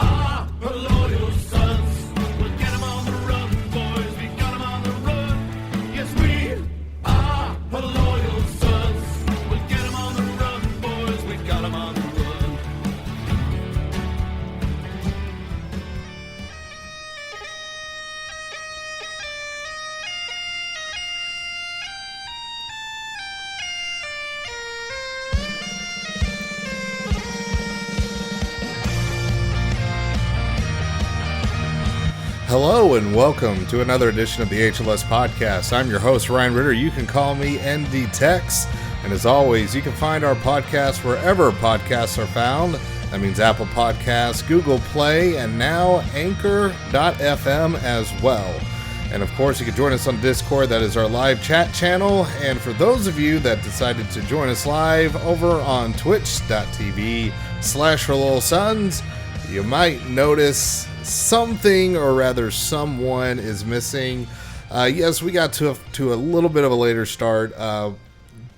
are her loyal sons. We'll get 'em on the run, boys. We got 'em on the run. Yes, we are her loyal sons. We'll get 'em on the run, boys. We got 'em on the run. Hello and welcome to another edition of the HLS Podcast. I'm your host, Ryan Ritter. You can call me ND Tex. And as always, you can find our podcast wherever podcasts are found. That means Apple Podcasts, Google Play, and now Anchor.fm as well. And of course, you can join us on Discord. That is our live chat channel. And for those of you that decided to join us live over on twitch.tv/HerLittlesons, you might notice something, or rather someone is missing. Yes, we got to a little bit of a later start.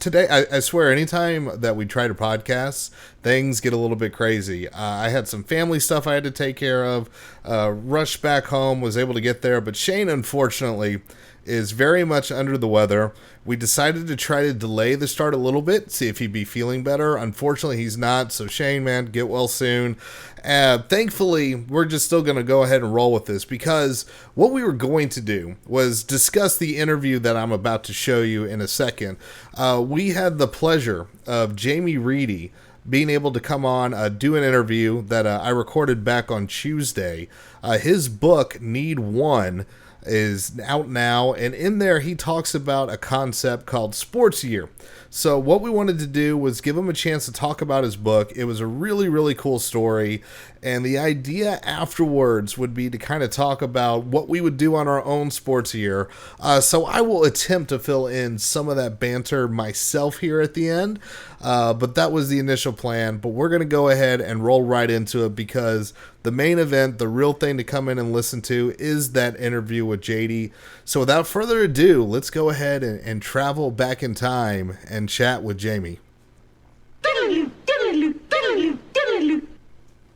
Today, I swear, anytime that we try to podcast, things get a little bit crazy. I had some family stuff I had to take care of, rushed back home, was able to get there, but Shane, unfortunately, is very much under the weather. We decided to try to delay the start a little bit, see if he'd be feeling better. Unfortunately, he's not, so Shane, man, get well soon. Thankfully, we're just still going to go ahead and roll with this, because what we were going to do was discuss the interview that I'm about to show you in a second. We had the pleasure of Jamie Reidy being able to come on, do an interview that I recorded back on Tuesday. His book, Need One, is out now, and in there he talks about a concept called sports year. So what we wanted to do was give him a chance to talk about his book. It was a really, really cool story, and the idea afterwards would be to kind of talk about what we would do on our own sports year. So I will attempt to fill in some of that banter myself here at the end, but that was the initial plan. But we're going to go ahead and roll right into it, because the main event, the real thing to come in and listen to, is that interview with JD. So without further ado, let's go ahead and travel back in time and chat with Jamie.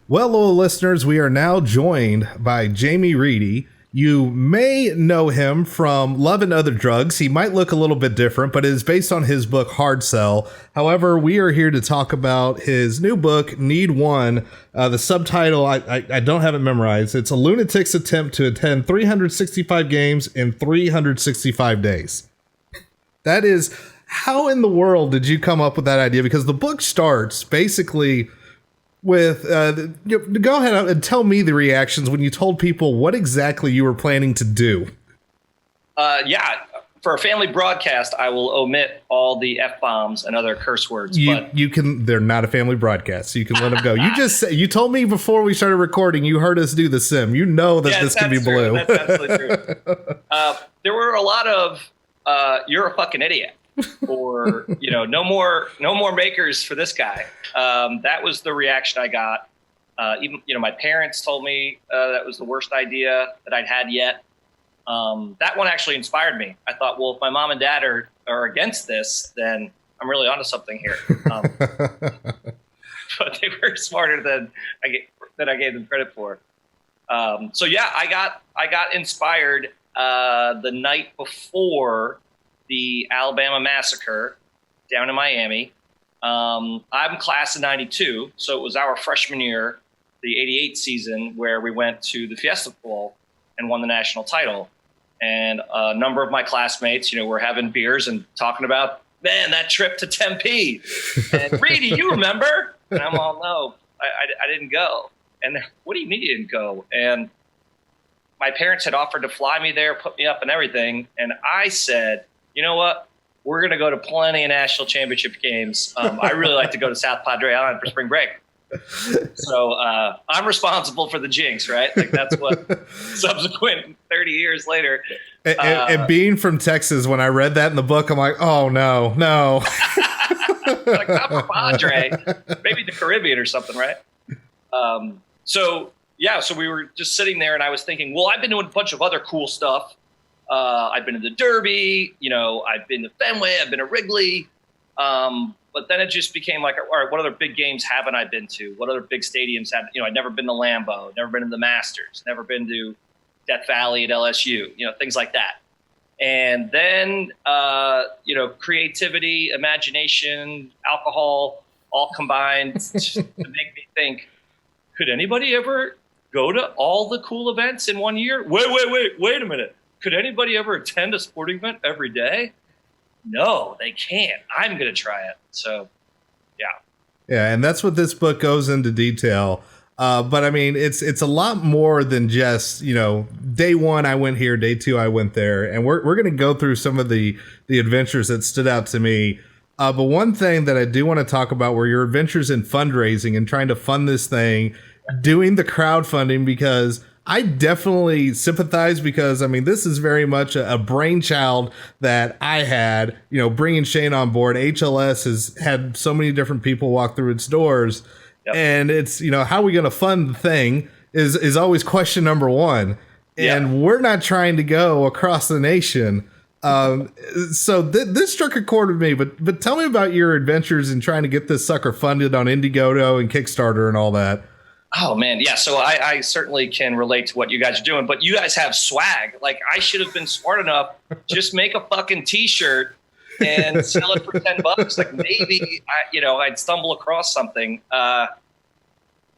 Well, loyal listeners, we are now joined by Jamie Reidy. You may know him from Love and Other Drugs. He might look a little bit different, but it is based on his book, Hard Sell. However, we are here to talk about his new book, Need One. The subtitle, I don't have it memorized. It's a lunatic's attempt to attend 365 games in 365 days. That is, how in the world did you come up with that idea? Because the book starts basically with, go ahead and tell me the reactions when you told people what exactly you were planning to do. Yeah, for a family broadcast, I will omit all the F-bombs and other curse words. You can, they're not a family broadcast, so you can let them go. You told me before we started recording, you heard us do the sim. You know that this can be blue. That's absolutely true. There were a lot of, you're a fucking idiot. Or, no more makers for this guy. That was the reaction I got. Even, my parents told me that was the worst idea that I'd had yet. That one actually inspired me. I thought, well, if my mom and dad are against this, then I'm really onto something here. But they were smarter than I gave them credit for. So yeah, I got inspired the night before the Alabama massacre down in Miami. I'm class of 92, so it was our freshman year, the 88 season, where we went to the Fiesta Bowl and won the national title. And a number of my classmates, were having beers and talking about, man, that trip to Tempe. And Reidy, you remember? And I'm all, no, I didn't go. And what do you mean you didn't go? And my parents had offered to fly me there, put me up and everything. And I said, you know what? We're going to go to plenty of national championship games. I really like to go to South Padre Island for spring break. So I'm responsible for the jinx, right? Like, that's what subsequent 30 years later. And being from Texas, when I read that in the book, I'm like, oh, no. Like Papa Padre, maybe the Caribbean or something, right? So we were just sitting there, and I was thinking, well, I've been doing a bunch of other cool stuff. I've been to the Derby, I've been to Fenway, I've been to Wrigley. But then it just became like, all right, what other big games haven't I been to? What other big stadiums have, I'd never been to Lambeau, never been to the Masters, never been to Death Valley at LSU, things like that. And then, creativity, imagination, alcohol, all combined to make me think, could anybody ever go to all the cool events in one year? Wait a minute. Could anybody ever attend a sporting event every day? No, they can't. I'm going to try it. So, yeah. Yeah, and that's what this book goes into detail. But I mean, it's a lot more than just, day one I went here, day two I went there, and we're going to go through some of the adventures that stood out to me. But one thing that I do want to talk about were your adventures in fundraising and trying to fund this thing, doing the crowdfunding, because I definitely sympathize, because I mean, this is very much a brainchild that I had, bringing Shane on board. HLS has had so many different people walk through its doors. Yep. And it's, how are we going to fund the thing is always question number one. And we're not trying to go across the nation. So this struck a chord with me, but tell me about your adventures in trying to get this sucker funded on Indiegogo and Kickstarter and all that. Oh man. Yeah. So I certainly can relate to what you guys are doing, but you guys have swag. Like, I should have been smart enough, just make a fucking t-shirt and sell it for $10. Like, maybe I'd stumble across something.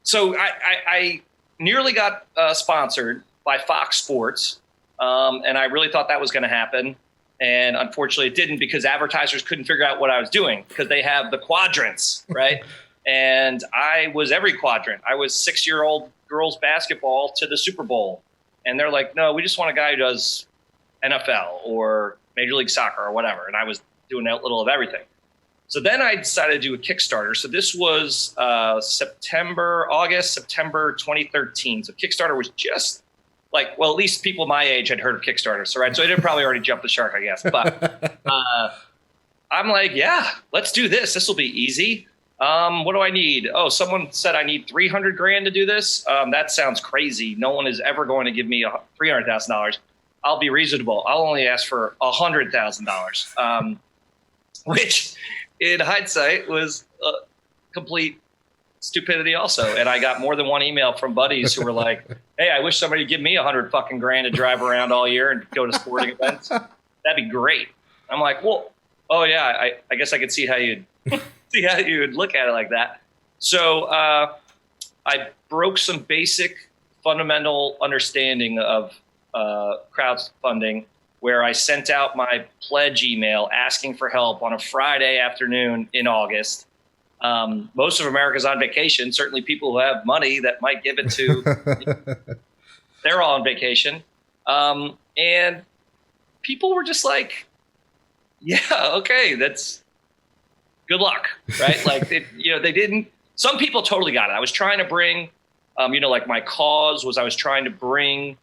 So I nearly got sponsored by Fox Sports, and I really thought that was going to happen. And unfortunately it didn't, because advertisers couldn't figure out what I was doing, because they have the quadrants, right? And I was every quadrant. I was 6-year-old girls basketball to the Super Bowl. And they're like, no, we just want a guy who does NFL or Major League Soccer or whatever. And I was doing a little of everything. So then I decided to do a Kickstarter. So this was September 2013. So Kickstarter was just like, well, at least people my age had heard of Kickstarter. So, right. So I did probably already jump the shark, I guess. But I'm like, yeah, let's do this. This will be easy. What do I need? Oh, someone said I need $300,000 to do this. That sounds crazy. No one is ever going to give me $300,000. I'll be reasonable. I'll only ask for $100,000, which in hindsight was complete stupidity also. And I got more than one email from buddies who were like, hey, I wish somebody would give me $100,000 to drive around all year and go to sporting events. That'd be great. I'm like, well, oh yeah, I guess I could see how you'd look at it like that. So I broke some basic fundamental understanding of crowdfunding, where I sent out my pledge email asking for help on a Friday afternoon in August. Most of America's on vacation. Certainly people who have money that might give it to, they're all on vacation. And people were just like, yeah, okay, that's good luck, right? Like, they didn't, some people totally got it. I was trying to bring, like my cause was I was trying to bring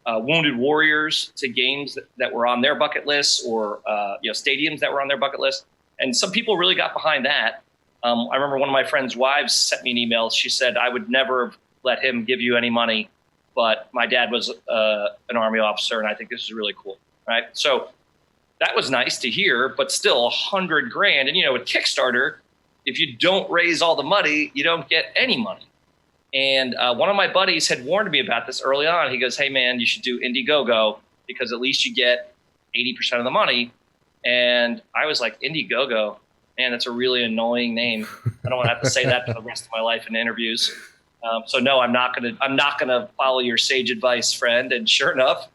wounded warriors to games that were on their bucket lists, or, stadiums that were on their bucket list. And some people really got behind that. I remember one of my friend's wives sent me an email. She said, I would never let him give you any money, but my dad was an Army officer, and I think this is really cool, right? So that was nice to hear, but still $100,000. And, with Kickstarter, if you don't raise all the money, you don't get any money. And one of my buddies had warned me about this early on. He goes, hey, man, you should do Indiegogo, because at least you get 80% of the money. And I was like, Indiegogo? Man, that's a really annoying name. I don't want to have to say that for the rest of my life in interviews. So no, I'm not gonna follow your sage advice, friend. And sure enough,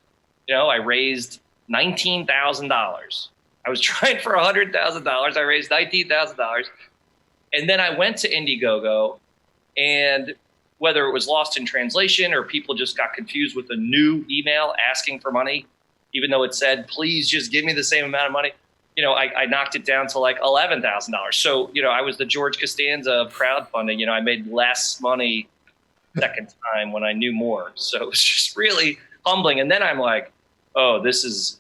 I raised $19,000. I was trying for $100,000. I raised $19,000. And then I went to Indiegogo, and whether it was lost in translation or people just got confused with a new email asking for money, even though it said, please just give me the same amount of money, I knocked it down to like $11,000. So, I was the George Costanza of crowdfunding. I made less money second time when I knew more. So it was just really humbling. And then I'm like, oh, this is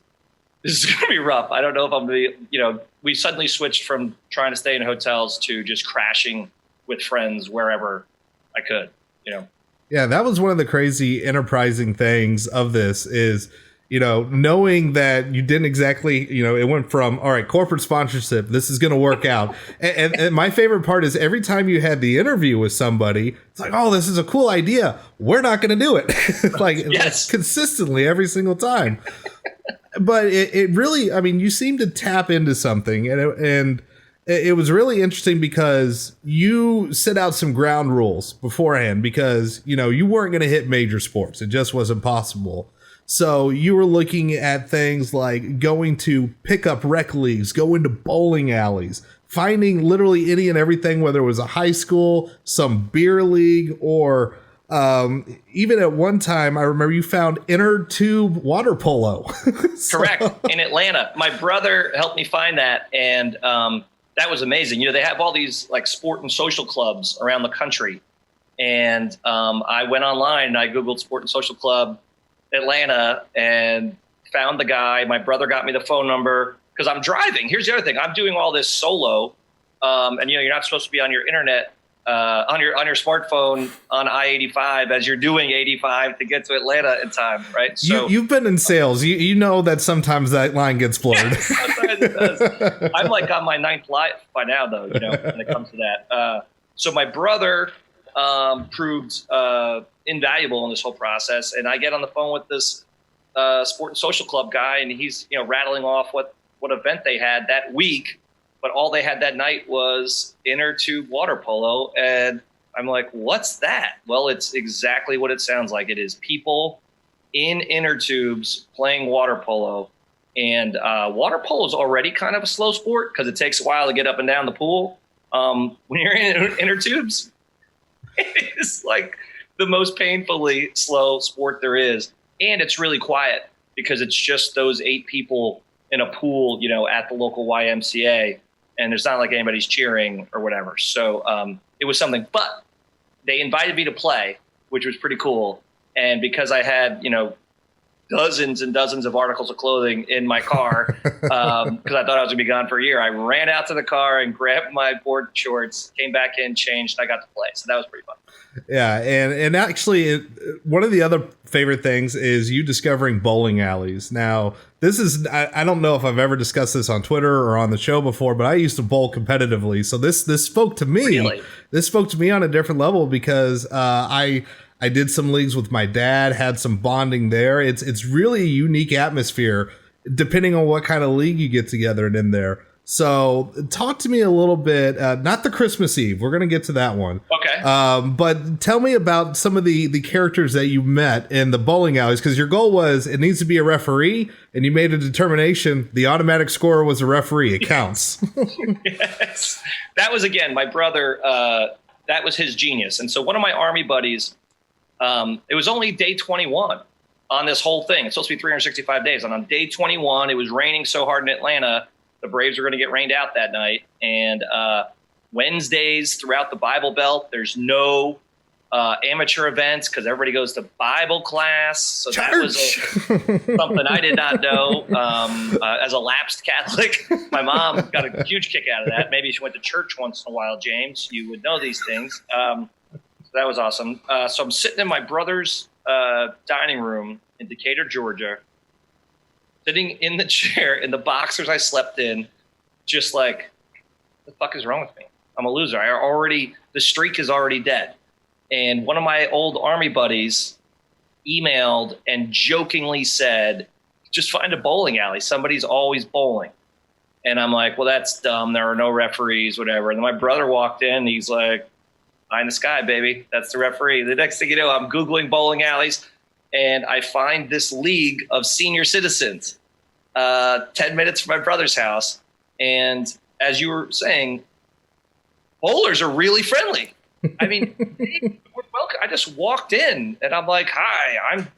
going to be rough. I don't know if I'm going to be, we suddenly switched from trying to stay in hotels to just crashing with friends wherever I could, Yeah, that was one of the crazy enterprising things of this is, knowing that you didn't exactly, it went from, all right, corporate sponsorship, this is going to work out. And my favorite part is every time you had the interview with somebody, it's like, oh, this is a cool idea. We're not going to do it. like Yes. consistently every single time. But it really, I mean, you seem to tap into something, and it was really interesting because you set out some ground rules beforehand because, you weren't going to hit major sports. It just wasn't possible. So you were looking at things like going to pickup rec leagues, going to bowling alleys, finding literally any and everything, whether it was a high school, some beer league, or even at one time, I remember you found inner tube water polo. Correct. In Atlanta. My brother helped me find that. And that was amazing. They have all these like sport and social clubs around the country. And I went online and I Googled sport and social club Atlanta and found the guy. My brother got me the phone number because I'm driving. Here's the other thing. I'm doing all this solo. And you're not supposed to be on your internet, on your smartphone on I-85 as you're doing 85 to get to Atlanta in time, right? So you've been in sales. You know that sometimes that line gets blurred. Yeah, sometimes it does. I'm like on my 9th life by now, though, when it comes to that. So my brother proved invaluable in this whole process. And I get on the phone with this sport and social club guy, and he's rattling off what event they had that week. But all they had that night was inner tube water polo. And I'm like, what's that? Well, it's exactly what it sounds like. It is people in inner tubes playing water polo. And water polo is already kind of a slow sport because it takes a while to get up and down the pool. When you're in inner tubes, it's like the most painfully slow sport there is. And it's really quiet because it's just those 8 people in a pool, at the local YMCA. And there's not like anybody's cheering or whatever. So it was something. But they invited me to play, which was pretty cool. And because I had, dozens and dozens of articles of clothing in my car, because I thought I was going to be gone for a year, I ran out to the car and grabbed my board shorts, came back in, changed, and I got to play. So that was pretty fun. Yeah, and actually, one of the other favorite things is you discovering bowling alleys. Now, this is, I don't know if I've ever discussed this on Twitter or on the show before, but I used to bowl competitively. So this spoke to me. Really? This spoke to me on a different level because I did some leagues with my dad, had some bonding there. It's really a unique atmosphere depending on what kind of league you get together and in there. So talk to me a little bit, not the Christmas Eve. We're going to get to that one. Okay. But tell me about some of the characters that you met in the bowling alleys, because your goal was it needs to be a referee, and you made a determination. The automatic scorer was a referee. It counts. Yes. That was, again, my brother. That was his genius. And so one of my Army buddies, it was only day 21 on this whole thing. It's supposed to be 365 days. And on day 21, it was raining so hard in Atlanta, the Braves were going to get rained out that night. And Wednesdays throughout the Bible Belt, there's no amateur events because everybody goes to Bible class. So Church. That was something I did not know. As a lapsed Catholic, my mom got a huge kick out of that. Maybe she went to church once in a while, James. You would know these things. So that was awesome. So I'm sitting in my brother's dining room in Decatur, Georgia, sitting in the chair in the boxers I slept in, just like, what the fuck is wrong with me? I'm a loser. The streak is already dead. And one of my old Army buddies emailed and jokingly said, just find a bowling alley. Somebody's always bowling. And I'm like, well, that's dumb. There are no referees, whatever. And then my brother walked in and he's like, eye in the sky, baby. That's the referee. The next thing you know, I'm Googling bowling alleys and I find this league of senior citizens 10 minutes from my brother's house. And as you were saying, bowlers are really friendly. I mean, I just walked in and I'm like, hi, I'm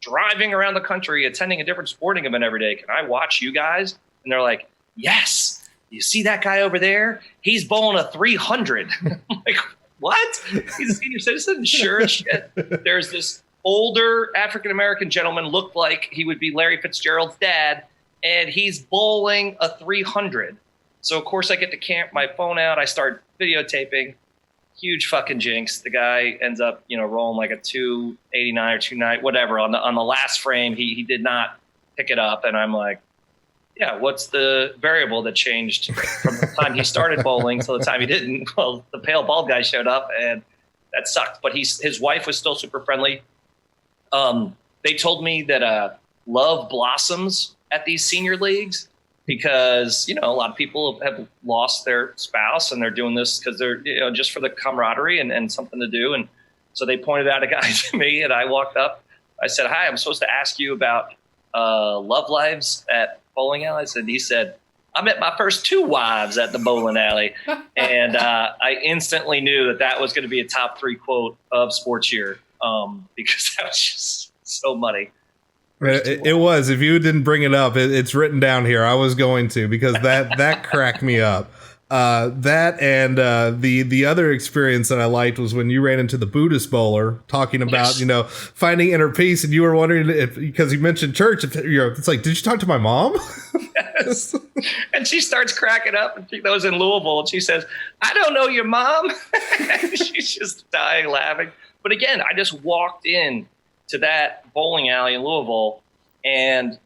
driving around the country, attending a different sporting event every day. Can I watch you guys? And they're like, yes. You see that guy over there? He's bowling a 300. I'm like, what? He's a senior citizen? Sure as shit. There's this older African-American gentleman, looked like he would be Larry Fitzgerald's dad, and he's bowling a 300. So, of course, I get to camp, my phone out. I start videotaping. Huge fucking jinx. The guy ends up, rolling like a 289 or 290, whatever. On the last frame, he did not pick it up, and I'm like, yeah, what's the variable that changed from the time he started bowling till the time he didn't? Well, the pale bald guy showed up, and that sucked. But his wife was still super friendly. They told me that love blossoms at these senior leagues because, a lot of people have lost their spouse, and they're doing this because they're, just for the camaraderie and something to do. And so they pointed out a guy to me, and I walked up. I said, "Hi, I'm supposed to ask you about love lives at bowling alleys." And he said, "I met my first 2 wives at the bowling alley." And I instantly knew that was going to be a top 3 quote of Sports Year because that was just so muddy. It was. If you didn't bring it up, it's written down here. I was going to, because that cracked me up. That and the other experience that I liked was when you ran into the Buddhist bowler talking about, finding inner peace, and you were wondering if, because you mentioned church, it's like, did you talk to my mom? Yes. And she starts cracking up, and she goes in Louisville, and she says, "I don't know your mom." She's just dying laughing. But again, I just walked in to that bowling alley in Louisville and,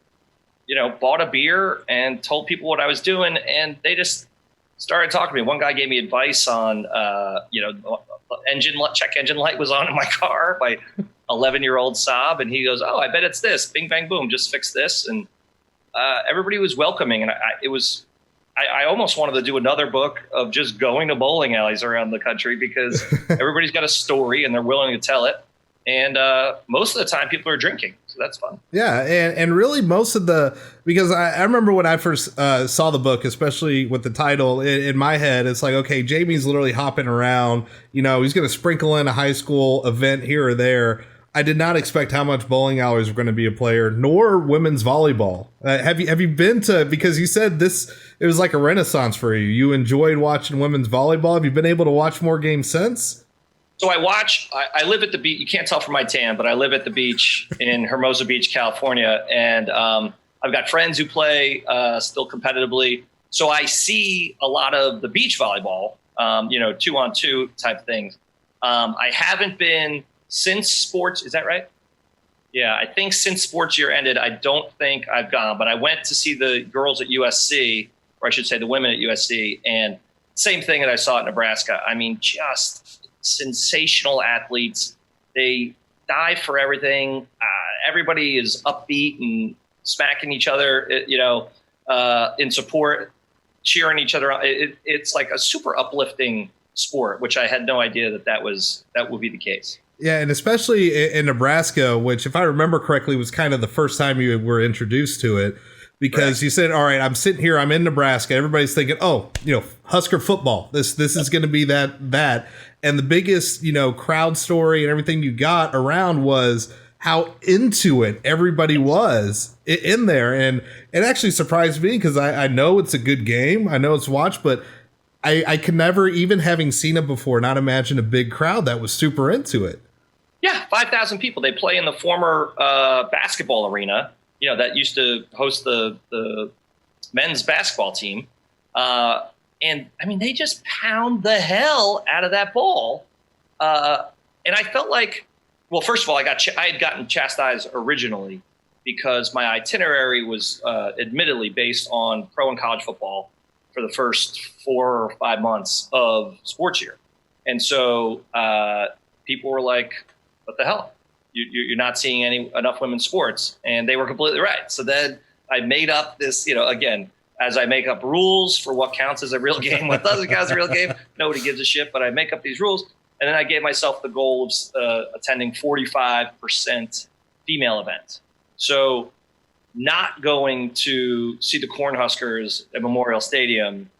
bought a beer and told people what I was doing, and they just started talking to me. One guy gave me advice on, check engine light was on in my car. My 11-year-old Saab, and he goes, "Oh, I bet it's this. Bing, bang, boom. Just fix this." And everybody was welcoming, and I almost wanted to do another book of just going to bowling alleys around the country because everybody's got a story and they're willing to tell it. And most of the time, people are drinking. So that's fun. Yeah. And really because I remember when I first saw the book, especially with the title in my head, it's like, okay, Jamie's literally hopping around. He's going to sprinkle in a high school event here or there. I did not expect how much bowling alleys were going to be a player, nor women's volleyball. Have you been to, because you said it was like a renaissance for you. You enjoyed watching women's volleyball. Have you been able to watch more games since? So I live at the beach. You can't tell from my tan, but I live at the beach in Hermosa Beach, California. And I've got friends who play still competitively. So I see a lot of the beach volleyball, 2-on-2 type things. I haven't been since sports. Is that right? Yeah, I think since Sports Year ended, I don't think I've gone. But I went to see the girls at USC, or I should say the women at USC. And same thing that I saw at Nebraska. I mean, just sensational athletes. They dive for everything. Everybody is upbeat and smacking each other, in support, cheering each other on. It's like a super uplifting sport, which I had no idea that would be the case. Yeah, and especially in Nebraska, which, if I remember correctly, was kind of the first time you were introduced to it. Because you said, all right, I'm sitting here, I'm in Nebraska. Everybody's thinking, oh, Husker football. This is going to be that. And the biggest, crowd story and everything you got around was how into it everybody was in there. And it actually surprised me because I know it's a good game. I know it's watched, but I could never, even having seen it before, not imagine a big crowd that was super into it. Yeah, 5,000 people. They play in the former basketball arena, that used to host the men's basketball team. And I mean, they just pound the hell out of that ball. And I felt like, well, first of all, I had gotten chastised originally because my itinerary was admittedly based on pro and college football for the first 4 or 5 months of Sports Year. And so people were like, what the hell? You're not seeing enough women's sports. And they were completely right. So then I made up this, again, as I make up rules for what counts as a real game, what doesn't count as a real game, nobody gives a shit, but I make up these rules. And then I gave myself the goal of attending 45% female events. So not going to see the Cornhuskers at Memorial Stadium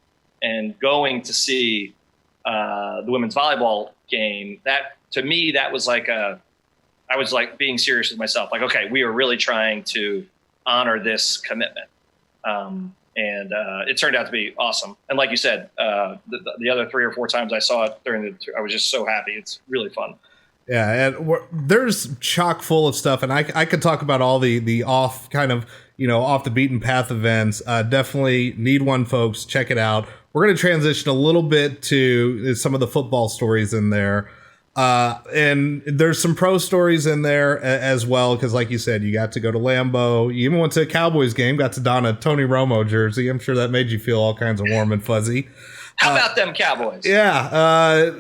and going to see the women's volleyball game, that to me, that was like I was like being serious with myself. Like, okay, we are really trying to honor this commitment. And it turned out to be awesome. And like you said, the other 3 or 4 times I saw it I was just so happy. It's really fun. Yeah, and there's chock full of stuff, and I could talk about all the off kind of, off the beaten path events. Definitely need one, folks. Check it out. We're going to transition a little bit to some of the football stories in there. And there's some pro stories in there as well, because like you said, you got to go to Lambeau. You even went to a Cowboys game, got to don a Tony Romo jersey. I'm sure that made you feel all kinds of warm and fuzzy. How about them Cowboys? Yeah.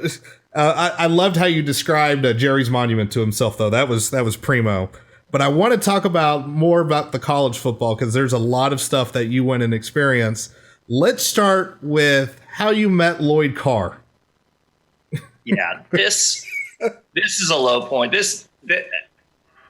I loved how you described Jerry's monument to himself, though. That was primo. But I want to talk more about the college football, because there's a lot of stuff that you went and experienced. Let's start with how you met Lloyd Carr. Yeah, this is a low point. This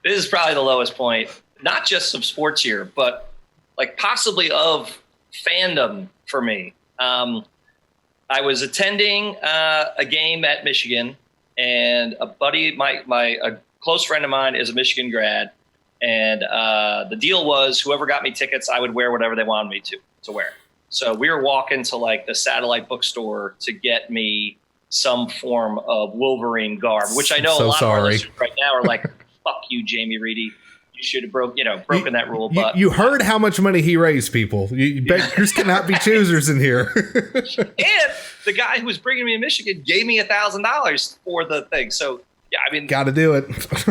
is probably the lowest point, not just of sports here, but like possibly of fandom for me. I was attending a game at Michigan, and a buddy, a close friend of mine is a Michigan grad, and the deal was whoever got me tickets, I would wear whatever they wanted me to wear. So we were walking to like the satellite bookstore to get me some form of Wolverine garb, which I know a lot of our listeners right now are like, "Fuck you, Jamie Reidy. You should have broken that rule." But you heard how much money he raised, people. Beggars cannot be choosers in here. And the guy who was bringing me to Michigan gave me $1,000 for the thing. So yeah, I mean, got to do it.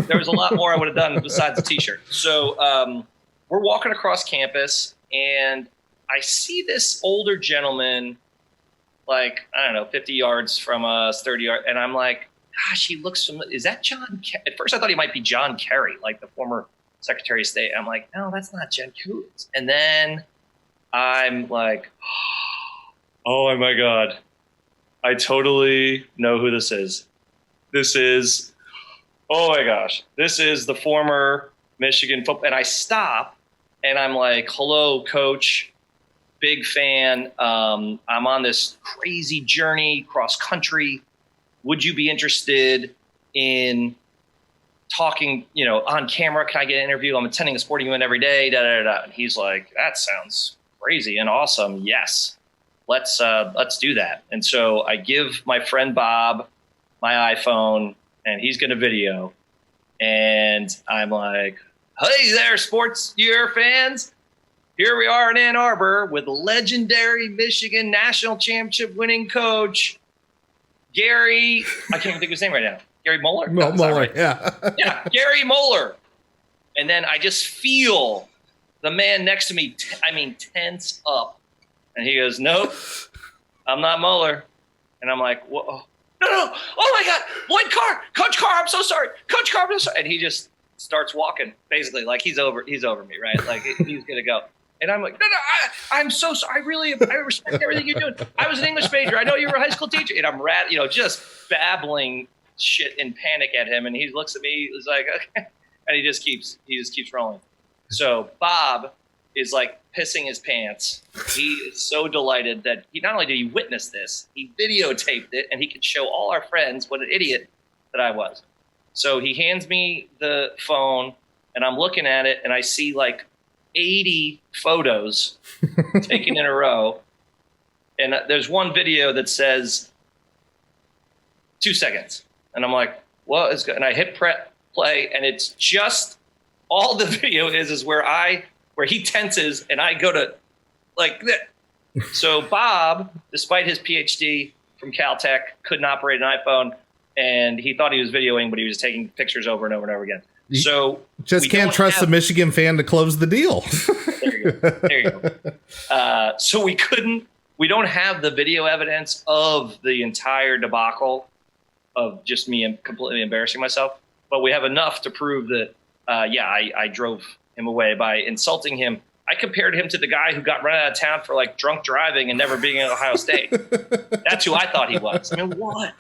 There was a lot more I would have done besides the T-shirt. So we're walking across campus, and I see this older gentleman, like, I don't know, 50 yards from us, 30 yards. And I'm like, gosh, he looks familiar. Is that John? At first I thought he might be John Kerry, like the former Secretary of State. I'm like, no, that's not Jen Coots. And then I'm like, oh my God, I totally know who this is. This is, oh my gosh, this is the former Michigan football. And I stop and I'm like, hello, coach. Big fan. I'm on this crazy journey cross country. Would you be interested in talking, on camera? Can I get an interview? I'm attending a sporting event every day. Da, da, da. And he's like, that sounds crazy and awesome. Yes, let's do that. And so I give my friend Bob my iPhone, and he's going to video. And I'm like, hey there, sports year fans. Here we are in Ann Arbor with legendary Michigan national championship winning coach, Gary. I can't even think of his name right now. Gary Moeller? No, Moeller, right. yeah. Yeah, Gary Moeller. And then I just feel the man next to me, tense up. And he goes, nope, I'm not Moeller. And I'm like, whoa. No, oh my God, Lloyd Carr, Coach Carr, I'm so sorry. Coach Carr, I'm so sorry. And he just starts walking, basically, like he's over me, right? Like he's going to go. And I'm like, no, I'm so sorry. I respect everything you're doing. I was an English major. I know you were a high school teacher. And I'm just babbling shit in panic at him. And he looks at me, he's like, okay. And he just keeps rolling. So Bob is like pissing his pants. He is so delighted that he not only did he witness this, he videotaped it, and he could show all our friends what an idiot that I was. So he hands me the phone, and I'm looking at it, and I see like 80 photos taken in a row. And there's one video that says 2 seconds. And I'm like, what is good? And I hit play, and it's just all the video is where he tenses and I go to like that. So Bob, despite his PhD from Caltech, couldn't operate an iPhone, and he thought he was videoing, but he was taking pictures over and over and over again. So just can't trust the Michigan fan to close the deal. There you go. So we don't have the video evidence of the entire debacle of just me completely embarrassing myself, but we have enough to prove that, I drove him away by insulting him. I compared him to the guy who got run out of town for like drunk driving and never being at Ohio State. That's who I thought he was. I mean, what?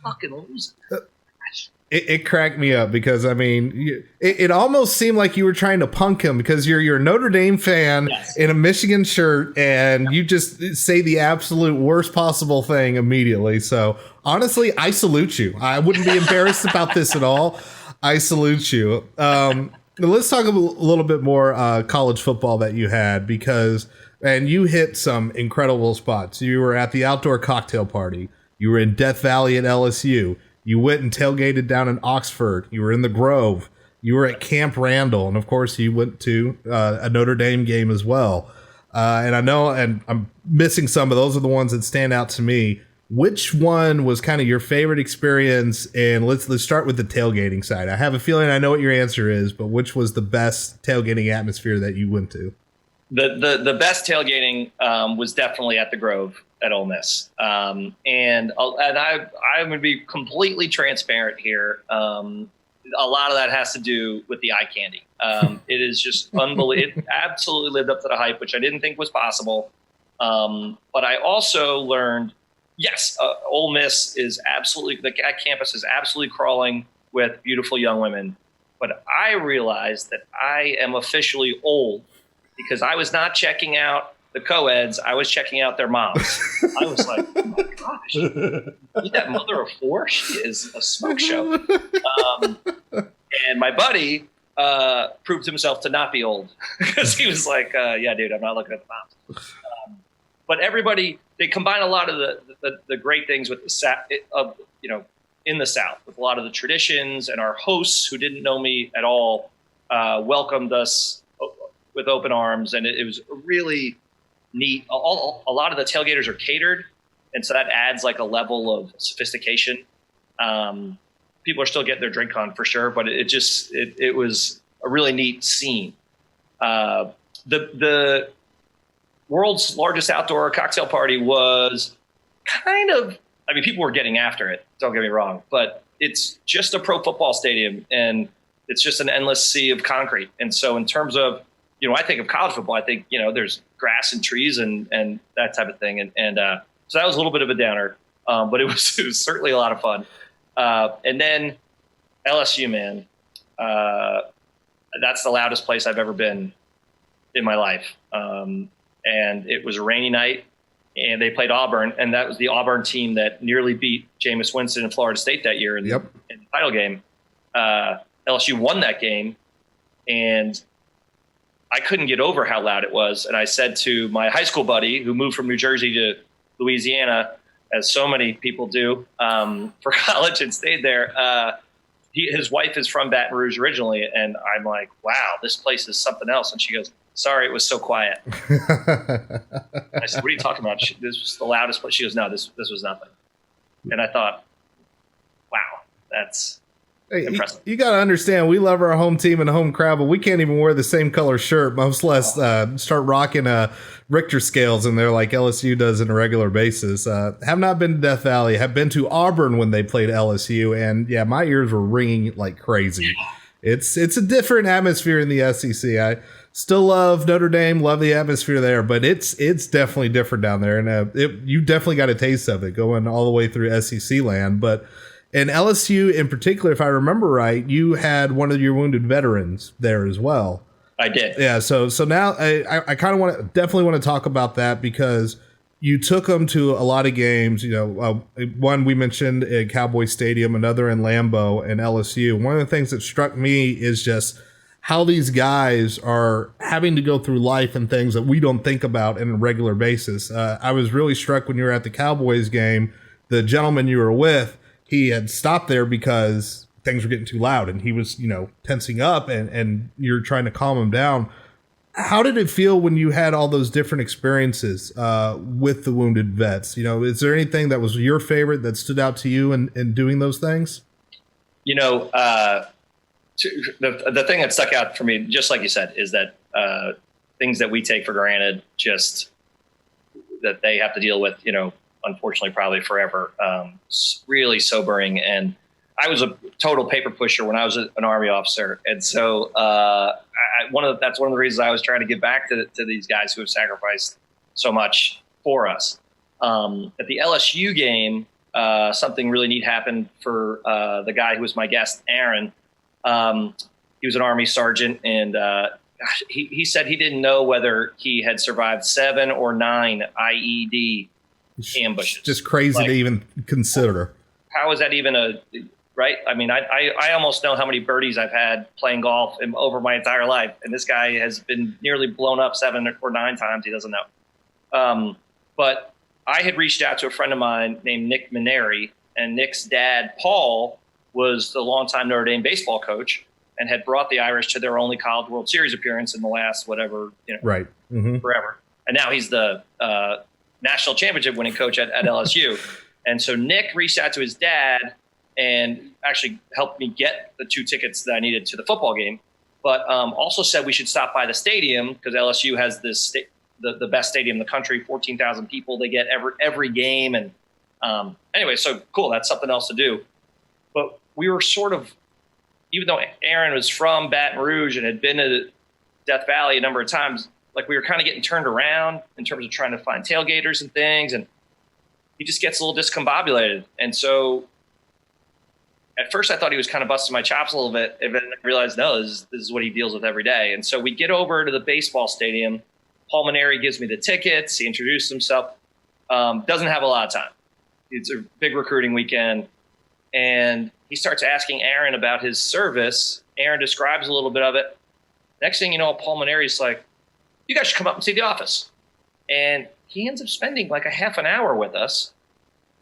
Fucking loser. It cracked me up because, it almost seemed like you were trying to punk him because you're a Notre Dame fan in a Michigan shirt, and you just say the absolute worst possible thing immediately. So honestly, I salute you. I wouldn't be embarrassed about this at all. I salute you. Let's talk a little bit more college football that you had, and you hit some incredible spots. You were at the outdoor cocktail party. You were in Death Valley at LSU. You went and tailgated down in Oxford. You were in the Grove. You were at Camp Randall. And, of course, you went to a Notre Dame game as well. And I know, and I'm missing some, but those are the ones that stand out to me. Which one was kind of your favorite experience? And let's start with the tailgating side. I have a feeling I know what your answer is, but which was the best tailgating atmosphere that you went to? The best tailgating was definitely at the Grove at Ole Miss, and I'm going to be completely transparent here. A lot of that has to do with the eye candy. It is just unbelievable. It absolutely lived up to the hype, which I didn't think was possible. But I also learned, yes, Ole Miss is absolutely, the campus is absolutely crawling with beautiful young women. But I realized that I am officially old because I was not checking out the co-eds. I was checking out their moms. I was like, oh my gosh, that mother of four, she is a smoke show. And my buddy proved himself to not be old because he was like, yeah, dude, I'm not looking at the moms. But everybody, they combine a lot of the great things with in the South, with a lot of the traditions, and our hosts who didn't know me at all welcomed us with open arms, and it was really neat. A lot of the tailgaters are catered, and so that adds like a level of sophistication. People are still getting their drink on for sure, but it was a really neat scene. The world's largest outdoor cocktail party was kind of, I mean, people were getting after it, don't get me wrong, but it's just a pro football stadium, and it's just an endless sea of concrete. And so in terms of, I think of college football, I think, there's grass and trees and that type of thing. And so that was a little bit of a downer, but it was certainly a lot of fun. And then LSU, man, that's the loudest place I've ever been in my life. And it was a rainy night, and they played Auburn, and that was the Auburn team that nearly beat Jameis Winston and Florida State that year in the title game. LSU won that game, and I couldn't get over how loud it was. And I said to my high school buddy who moved from New Jersey to Louisiana, as so many people do, for college and stayed there. His wife is from Baton Rouge originally. And I'm like, wow, this place is something else. And she goes, sorry, it was so quiet. I said, what are you talking about? This was the loudest place. She goes, no, this was nothing. And I thought, wow, that's impressive. You got to understand, we love our home team and home crowd, but we can't even wear the same color shirt, much less start rocking Richter scales in there like LSU does on a regular basis. Have not been to Death Valley, have been to Auburn when they played LSU, and yeah, my ears were ringing like crazy. It's a different atmosphere in the SEC. I still love Notre Dame, love the atmosphere there, but it's definitely different down there, and you definitely got a taste of it going all the way through SEC land. But in LSU in particular, if I remember right, you had one of your wounded veterans there as well. I did. Yeah. So now I kind of definitely want to talk about that, because you took them to a lot of games. One we mentioned at Cowboy Stadium, another in Lambeau and LSU. One of the things that struck me is just how these guys are having to go through life and things that we don't think about on a regular basis. I was really struck when you were at the Cowboys game. The gentleman you were with, he had stopped there because things were getting too loud, and he was, tensing up, and you're trying to calm him down. How did it feel when you had all those different experiences with the wounded vets? Is there anything that was your favorite that stood out to you in doing those things? The thing that stuck out for me, just like you said, is that things that we take for granted, just that they have to deal with, unfortunately, probably forever. Really sobering. And I was a total paper pusher when I was an Army officer. And so that's one of the reasons I was trying to get back to these guys who have sacrificed so much for us. At the LSU game, something really neat happened for the guy who was my guest, Aaron. He was an Army sergeant, and he said he didn't know whether he had survived 7 or 9 IED ambushes. Just crazy to even consider. How is that even right? I mean, I almost know how many birdies I've had playing golf over my entire life, and this guy has been nearly blown up 7 or 9 times. He doesn't know. But I had reached out to a friend of mine named Nick Maneri, and Nick's dad, Paul, was the longtime Notre Dame baseball coach and had brought the Irish to their only College World Series appearance in the last right. Mm-hmm. Forever. And now he's the national championship winning coach at LSU. And so Nick reached out to his dad and actually helped me get the 2 tickets that I needed to the football game, but also said we should stop by the stadium because LSU has this the best stadium in the country, 14,000 people they get every game. And anyway, so cool, that's something else to do. But we were sort of, even though Aaron was from Baton Rouge and had been to Death Valley a number of times, like we were kind of getting turned around in terms of trying to find tailgaters and things. And he just gets a little discombobulated. And so at first I thought he was kind of busting my chops a little bit. And then I realized, no, this is what he deals with every day. And so we get over to the baseball stadium. Paul Maneri gives me the tickets. He introduced himself. Doesn't have a lot of time. It's a big recruiting weekend. And he starts asking Aaron about his service. Aaron describes a little bit of it. Next thing you know, Paul Maneri's like, you guys should come up and see the office. And he ends up spending like a half an hour with us.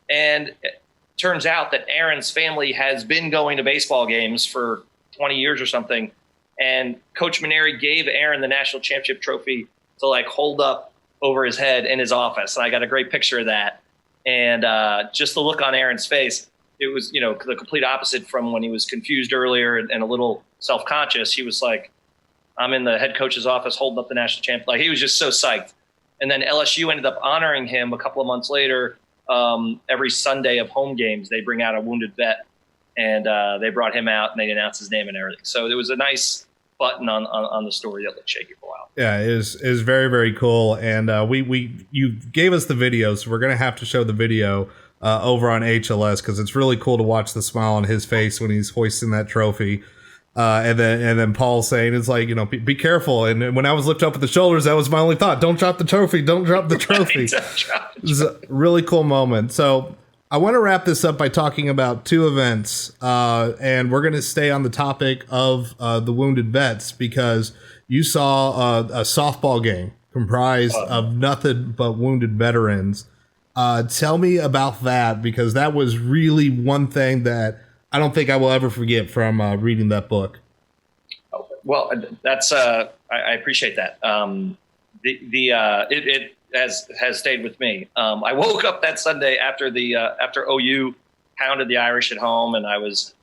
And it turns out that Aaron's family has been going to baseball games for 20 years or something. And Coach Maneri gave Aaron the national championship trophy to like hold up over his head in his office. And I got a great picture of that. And just the look on Aaron's face, it was, the complete opposite from when he was confused earlier and a little self-conscious. He was like, I'm in the head coach's office holding up the national champ. Like he was just so psyched. And then LSU ended up honoring him a couple of months later. Every Sunday of home games, they bring out a wounded vet, and they brought him out and they announced his name and everything. So there was a nice button on the story that looked shaky for a while. Yeah, it is very, very cool. And you gave us the video, so we're gonna have to show the video over on HLS because it's really cool to watch the smile on his face when he's hoisting that trophy. And then Paul saying, it's like, be careful. And when I was lifted up at the shoulders, that was my only thought. Don't drop the trophy. Don't drop the trophy. It was a really cool moment. So I want to wrap this up by talking about 2 events. And we're going to stay on the topic of the wounded vets because you saw a softball game comprised of nothing but wounded veterans. Tell me about that because that was really one thing that I don't think I will ever forget from reading that book. Well, that's I appreciate that. It has stayed with me. I woke up that Sunday after OU pounded the Irish at home, and I was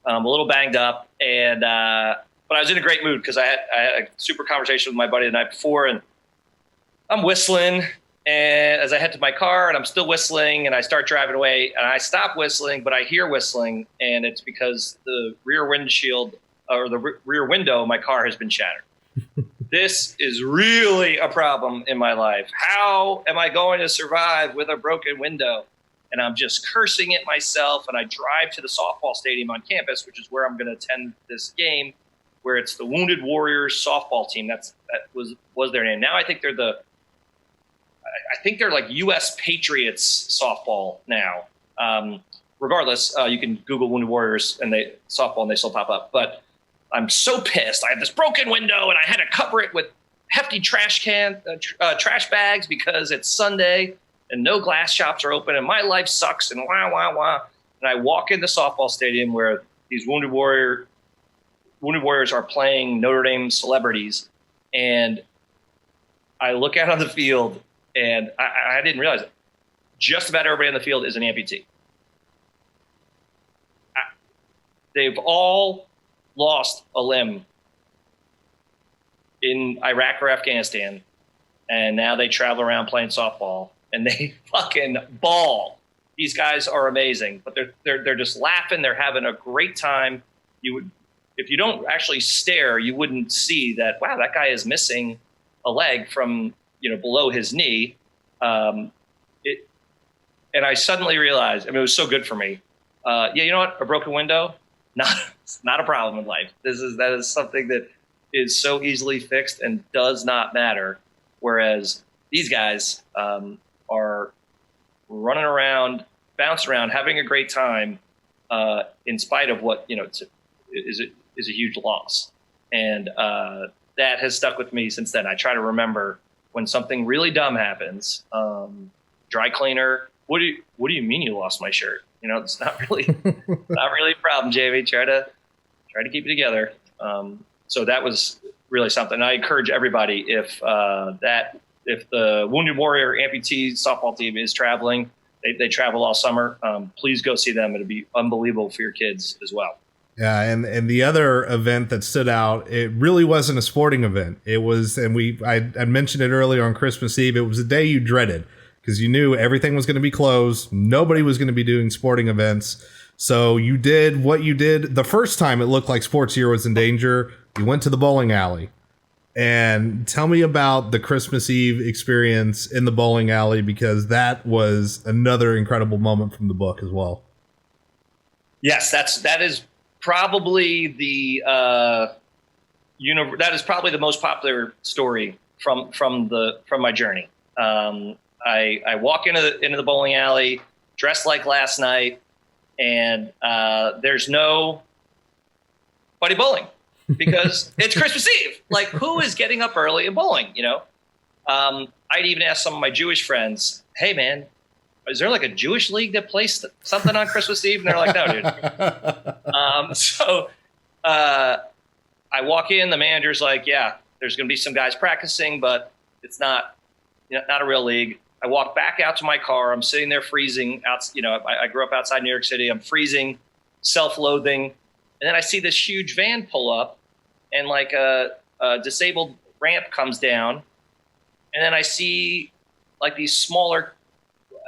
a little banged up, and but I was in a great mood because I had a super conversation with my buddy the night before, and I'm whistling. And as I head to my car and I'm still whistling and I start driving away and I stop whistling, but I hear whistling, and it's because the rear windshield or the rear window of my car has been shattered. This is really a problem in my life. How am I going to survive with a broken window? And I'm just cursing at myself. And I drive to the softball stadium on campus, which is where I'm going to attend this game, where it's the Wounded Warriors softball team. That was their name. Now I think they're like U.S. Patriots softball now. Regardless, you can Google Wounded Warriors and softball and they still pop up. But I'm so pissed. I have this broken window and I had to cover it with hefty trash bags because it's Sunday and no glass shops are open and my life sucks and wah, wah, wah. And I walk in the softball stadium where these Wounded Warriors are playing Notre Dame celebrities. And I look out on the field and I didn't realize it. Just about everybody on the field is an amputee. They've all lost a limb in Iraq or Afghanistan, and now they travel around playing softball, and they fucking ball. These guys are amazing, but they're just laughing. They're having a great time. If you don't actually stare, you wouldn't see that. Wow, that guy is missing a leg from below his knee. And I suddenly realized. I mean, it was so good for me. You know what? A broken window, not a problem in life. That is something that is so easily fixed and does not matter. Whereas these guys are running around, bouncing around, having a great time, in spite of what is a huge loss. And that has stuck with me since then. I try to remember when something really dumb happens. Dry cleaner. What do you mean you lost my shirt? It's not really a problem, Jamie. Try to keep it together. So that was really something. I encourage everybody if the Wounded Warrior amputee softball team is traveling, They travel all summer. Please go see them. It'll be unbelievable for your kids as well. Yeah, and the other event that stood out, it really wasn't a sporting event. It was, and I mentioned it earlier on Christmas Eve. It was a day you dreaded because you knew everything was going to be closed. Nobody was going to be doing sporting events. So you did what you did the first time it looked like sports year was in danger. You went to the bowling alley. And tell me about the Christmas Eve experience in the bowling alley, because that was another incredible moment from the book as well. Yes, that is probably that is probably the most popular story from my journey. I walk into the bowling alley dressed like last night, and there's nobody bowling because it's Christmas Eve. Like, who is getting up early and bowling? I'd even asked some of my Jewish friends, "Hey, man, is there like a Jewish league that plays something on Christmas Eve?" And they're like, "No, dude." So I walk in, the manager's like, "Yeah, there's going to be some guys practicing, but it's not a real league." I walk back out to my car. I'm sitting there freezing out. I grew up outside New York City. I'm freezing, self-loathing. And then I see this huge van pull up, and like a disabled ramp comes down. And then I see like these smaller,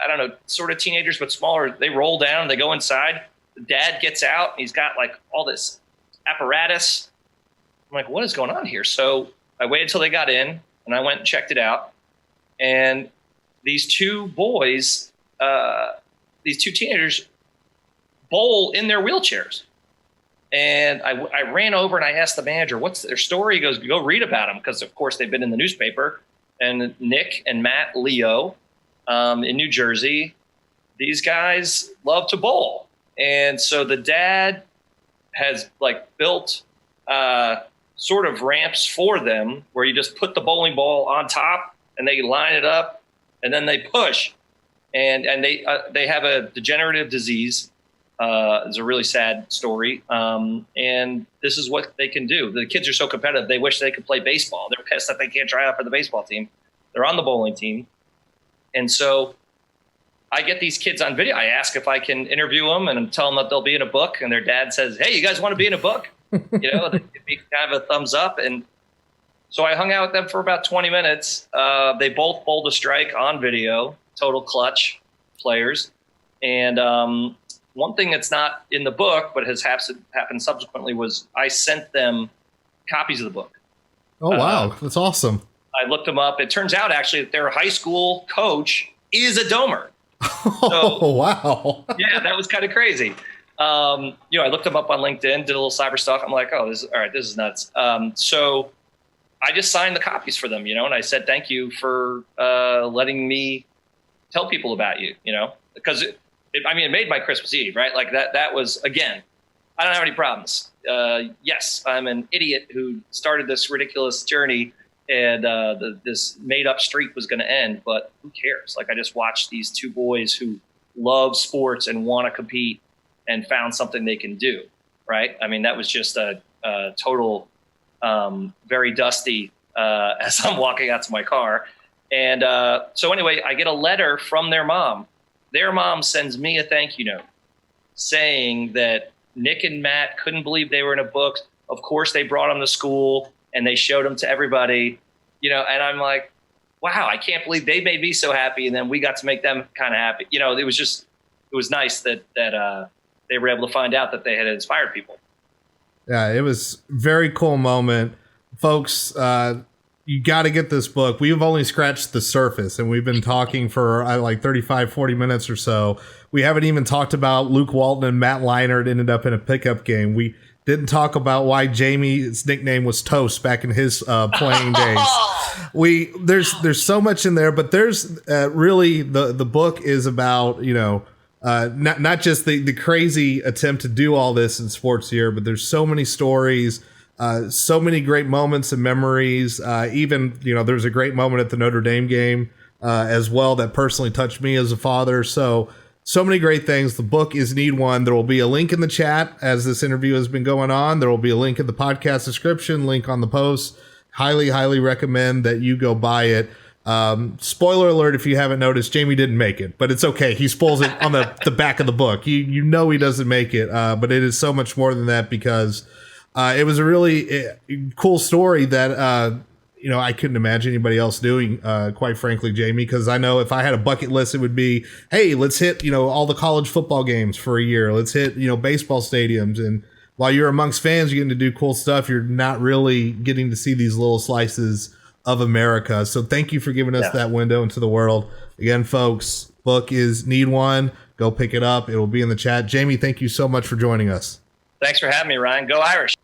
I don't know, sort of teenagers, but smaller. They roll down, they go inside. The dad gets out. He's got like all this apparatus. I'm like, what is going on here? So I waited till they got in, and I went and checked it out. And these two boys, these two teenagers, bowl in their wheelchairs. And I ran over and I asked the manager, what's their story? He goes, go read about them, because, of course, they've been in the newspaper. And Nick and Matt Leo in New Jersey, these guys love to bowl. And so the dad has like built sort of ramps for them where you just put the bowling ball on top and they line it up and then they push. And they have a degenerative disease. It's a really sad story. And this is what they can do. The kids are so competitive. They wish they could play baseball. They're pissed that they can't try out for the baseball team. They're on the bowling team. And so I get these kids on video. I ask if I can interview them and tell them that they'll be in a book. And their dad says, "Hey, you guys want to be in a book?" They give me kind of a thumbs up. And so I hung out with them for about 20 minutes. They both bowled a strike on video, total clutch players. And one thing that's not in the book, but has happened subsequently, was I sent them copies of the book. Oh, wow. That's awesome. I looked them up. It turns out, actually, that their high school coach is a domer. Oh, wow. Yeah, that was kind of crazy. I looked them up on LinkedIn, did a little cyber stuff. I'm like, this is nuts. So I just signed the copies for them, and I said, thank you for letting me tell people about you, because it made my Christmas Eve, right? Like that was, again, I don't have any problems. Yes, I'm an idiot who started this ridiculous journey, and this made-up streak was going to end, but who cares? Like, I just watched these two boys who love sports and want to compete and found something they can do, right? I mean, that was just a total, very dusty as I'm walking out to my car. And so anyway, I get a letter from their mom. Their mom sends me a thank you note saying that Nick and Matt couldn't believe they were in a book. Of course, they brought them to school and they showed them to everybody, and I'm like, wow, I can't believe they made me so happy. And then we got to make them kind of happy. It was nice that they were able to find out that they had inspired people. Yeah, it was a very cool moment. Folks, you got to get this book. We've only scratched the surface, and we've been talking for like 35, 40 minutes or so. We haven't even talked about Luke Walton and Matt Leinart ended up in a pickup game. We didn't talk about why Jamie's nickname was Toast back in his playing days. There's so much in there, but there's really the book is about, not just the crazy attempt to do all this in sports here, but there's so many stories. So many great moments and memories. Even, there's a great moment at the Notre Dame game as well that personally touched me as a father. So many great things. The book is Need One. There will be a link in the chat as this interview has been going on. There will be a link in the podcast description, link on the post. Highly, highly recommend that you go buy it. Spoiler alert, if you haven't noticed, Jamie didn't make it, but it's okay. He spoils it on the back of the book. You know he doesn't make it, but it is so much more than that because it was a really cool story that I couldn't imagine anybody else doing, quite frankly, Jamie, because I know if I had a bucket list, it would be, hey, let's hit, all the college football games for a year. Let's hit, baseball stadiums. And while you're amongst fans, you're getting to do cool stuff. You're not really getting to see these little slices of America. So thank you for giving us that window into the world. Again, folks, book is Need One. Go pick it up. It will be in the chat. Jamie, thank you so much for joining us. Thanks for having me, Ryan. Go Irish.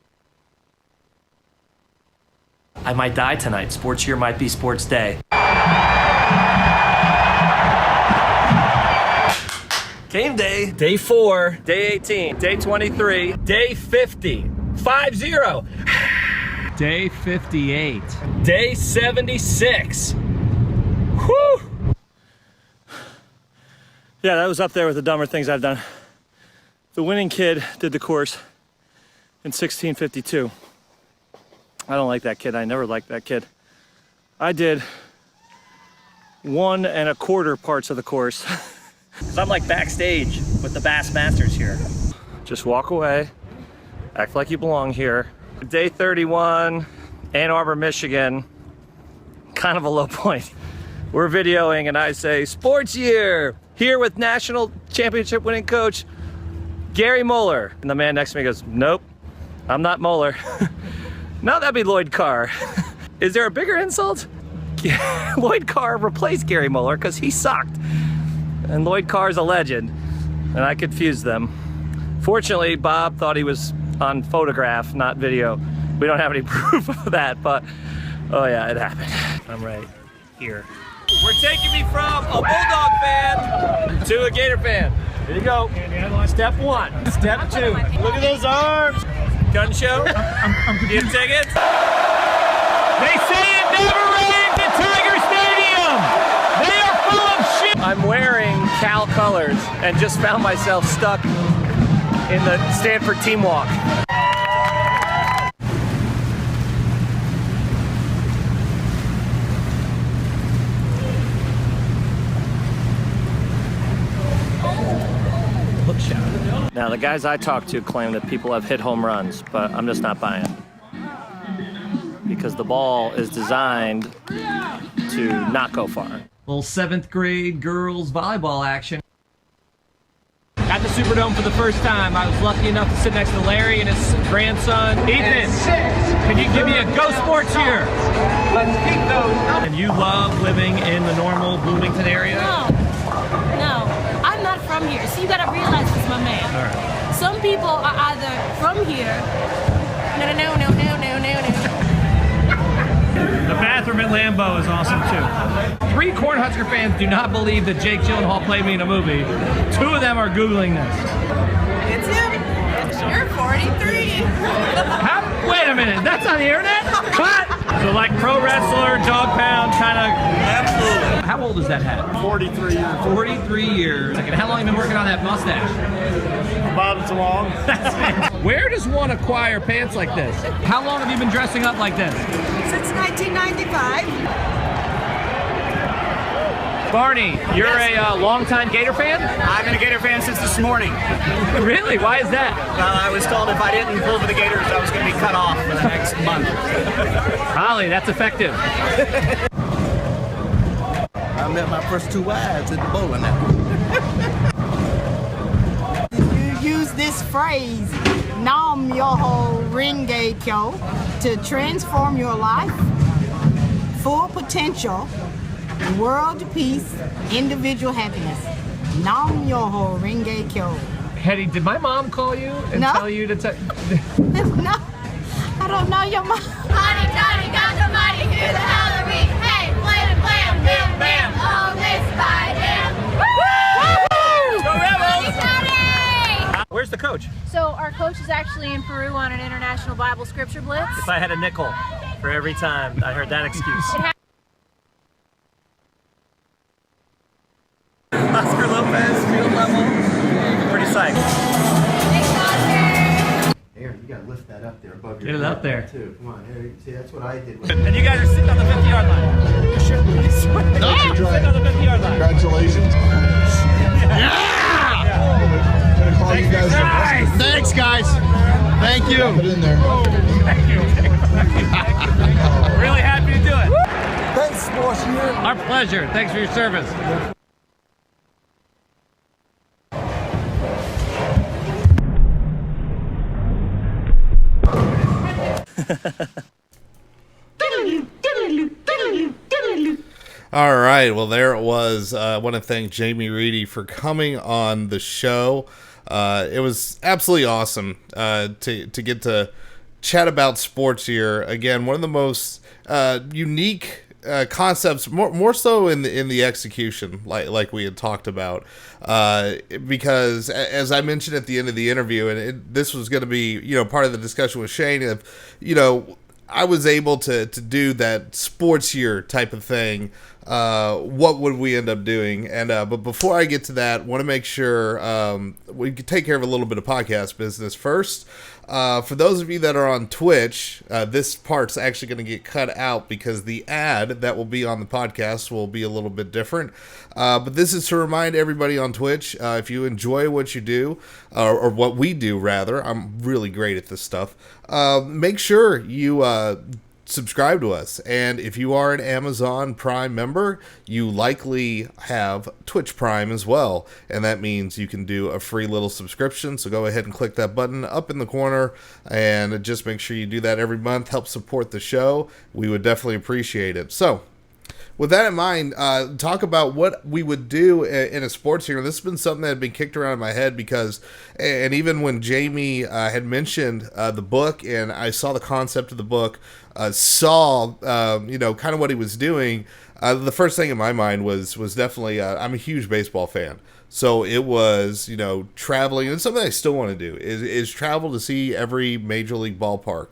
I might die tonight. Sports year might be sports day. Game day. Day 4. Day 18. Day 23. Day 50. 5-0. Day 58. Day 76. Whew. Yeah, that was up there with the dumber things I've done. The winning kid did the course in 16:52. I don't like that kid. I never liked that kid. I did 1 1/4 parts of the course. Cause I'm like backstage with the Bass Masters here. Just walk away, act like you belong here. Day 31, Ann Arbor, Michigan. Kind of a low point. We're videoing and I say, sports year, here with national championship winning coach, Gary Moeller. And the man next to me goes, nope, I'm not Moeller. No, that'd be Lloyd Carr. Is there a bigger insult? Lloyd Carr replaced Gary Moeller because he sucked. And Lloyd Carr's a legend. And I confused them. Fortunately, Bob thought he was on photograph, not video. We don't have any proof of that, but oh yeah, it happened. I'm right here. We're taking me from a Bulldog fan to a Gator fan. Here you go. Step 1. Step 2. Look at those arms. Gun show? You have tickets? They say it never rains at Tiger Stadium! They are full of shit! I'm wearing Cal colors and just found myself stuck in the Stanford team walk. Now, the guys I talk to claim that people have hit home runs, but I'm just not buying it. Because the ball is designed to not go far. Little 7th grade girls volleyball action. At the Superdome for the first time, I was lucky enough to sit next to Larry and his grandson. Ethan, can you give me a Go Sports here? Let's keep those. And you love living in the normal Bloomington area? No, I'm not from here. So you gotta realize this, my man. All right. Some people are either from here. No. The bathroom at Lambeau is awesome too. 3 Cornhusker fans do not believe that Jake Gyllenhaal played me in a movie. 2 of them are Googling this. It's him. You're 43. Wait a minute, that's on the internet? Cut! So like pro wrestler, dog pound, kind of. Absolutely. How old is that hat? 43 years. 43 years. And how long have you been working on that mustache? About as long. Where does one acquire pants like this? How long have you been dressing up like this? Since 1995. Barney, you're a longtime Gator fan? I've been a Gator fan since this morning. Really? Why is that? I was told if I didn't pull for the Gators, I was going to be cut off for the next month. Holly, that's effective. I met my first 2 wives at the bowling alley. You use this phrase, Nam Yoho Renge Kyo, to transform your life, full potential, world peace, individual happiness. Nam Yoho Renge Kyo. Hetty, did my mom call you and tell you to No, I don't know your mom. Johnny, got the money, here's the Halloween. Hey, blam, blam, bam, bam. Oh, this by him. Woo! Go Rebels! Johnny! Where's the coach? So our coach is actually in Peru on an international Bible scripture blitz. If I had a nickel for every time I heard that excuse. Oscar Lopez, field level. Pretty psyched. Thanks, Oscar. Aaron, you gotta lift that up there above Get it up there. too. Come on, here. See, that's what I did. And you guys are sitting on the 50-yard line. You're sitting on the 50-yard line. Congratulations. Gonna call you guys. Thanks, guys. Thank you. Put it in there. Thank you. Really happy to do it. Thanks, sports year. Our pleasure. Thanks for your service. All right, well, there it was. I want to thank Jamie Reidy for coming on the show. It was absolutely awesome to get to chat about sports here. Again, one of the most unique concepts, more so in the execution, like we had talked about, because as I mentioned at the end of the interview, and this was going to be part of the discussion with Shane, I was able to do that sports year type of thing. What would we end up doing? And but before I get to that, want to make sure we can take care of a little bit of podcast business first. For those of you that are on Twitch, this part's actually going to get cut out because the ad that will be on the podcast will be a little bit different. But this is to remind everybody on Twitch, if you enjoy what you do, or what we do rather, I'm really great at this stuff, make sure you subscribe to us. And if you are an Amazon Prime member, you likely have Twitch Prime as well, and that means you can do a free little subscription. So go ahead and click that button up in the corner and just make sure you do that every month. Help support the show. We would definitely appreciate it. So with that in mind, talk about what we would do in a sports here. This has been something that had been kicked around in my head because, and even when Jamie had mentioned the book and I saw the concept of the book, saw kind of what he was doing, the first thing in my mind was definitely I'm a huge baseball fan. So it was, traveling, and something I still want to do is travel to see every major league ballpark.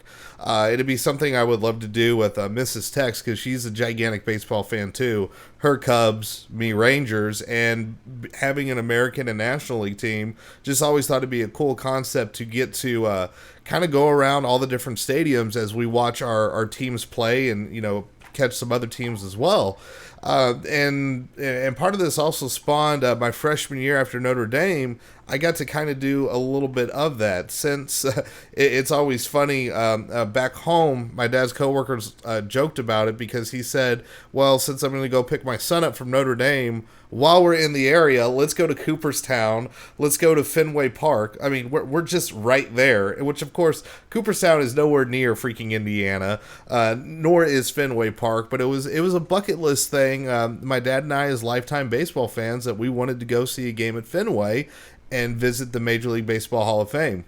It'd be something I would love to do with Mrs. Tex, because she's a gigantic baseball fan too. Her Cubs, me Rangers, and having an American and National League team, just always thought it'd be a cool concept to get to kind of go around all the different stadiums as we watch our teams play and, catch some other teams as well. And part of this also spawned my freshman year after Notre Dame. I got to kind of do a little bit of that, since it's always funny. Back home, my dad's coworkers joked about it because he said, well, since I'm going to go pick my son up from Notre Dame, while we're in the area, let's go to Cooperstown, let's go to Fenway Park. I mean, we're just right there, which of course, Cooperstown is nowhere near freaking Indiana, nor is Fenway Park, but it was a bucket list thing. My dad and I, as lifetime baseball fans, that we wanted to go see a game at Fenway and visit the Major League Baseball Hall of Fame.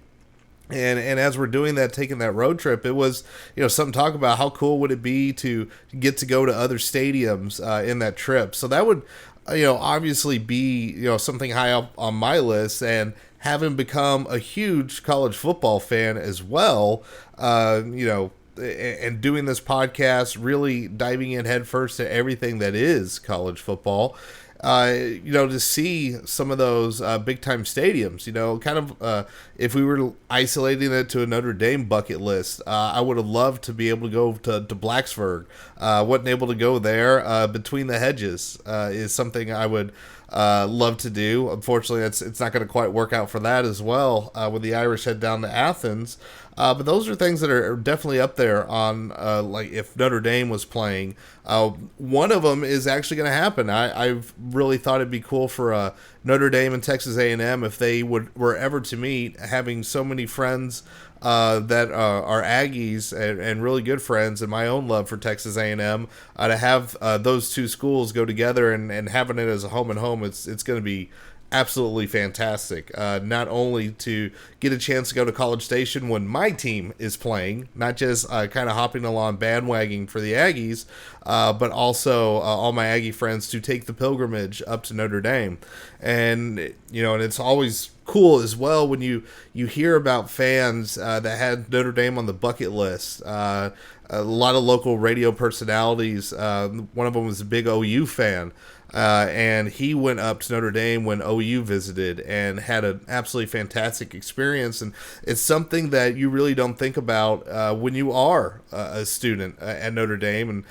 And as we're doing that, taking that road trip, it was, something to talk about. How cool would it be to get to go to other stadiums in that trip? So that would, obviously be, something high up on my list. And having become a huge college football fan as well, and doing this podcast, really diving in headfirst to everything that is college football, to see some of those big time stadiums, kind of if we were isolating it to a Notre Dame bucket list, I would have loved to be able to go to Blacksburg. Wasn't able to go there. Between the Hedges is something I would love to do. Unfortunately, it's not going to quite work out for that as well when the Irish head down to Athens. But those are things that are definitely up there on, like if Notre Dame was playing. One of them is actually going to happen. I've really thought it'd be cool for Notre Dame and Texas A&M if they were ever to meet, having so many friends that are Aggies and really good friends, and my own love for Texas A&M, to have those two schools go together and having it as a home and home, it's going to be absolutely fantastic. Not only to get a chance to go to College Station when my team is playing, not just kind of hopping along bandwagoning for the Aggies, but also all my Aggie friends to take the pilgrimage up to Notre Dame. And, and it's always cool as well when you hear about fans that had Notre Dame on the bucket list. A lot of local radio personalities. One of them was a big OU fan. and he went up to Notre Dame when OU visited and had an absolutely fantastic experience. And it's something that you really don't think about when you are a student at Notre Dame. And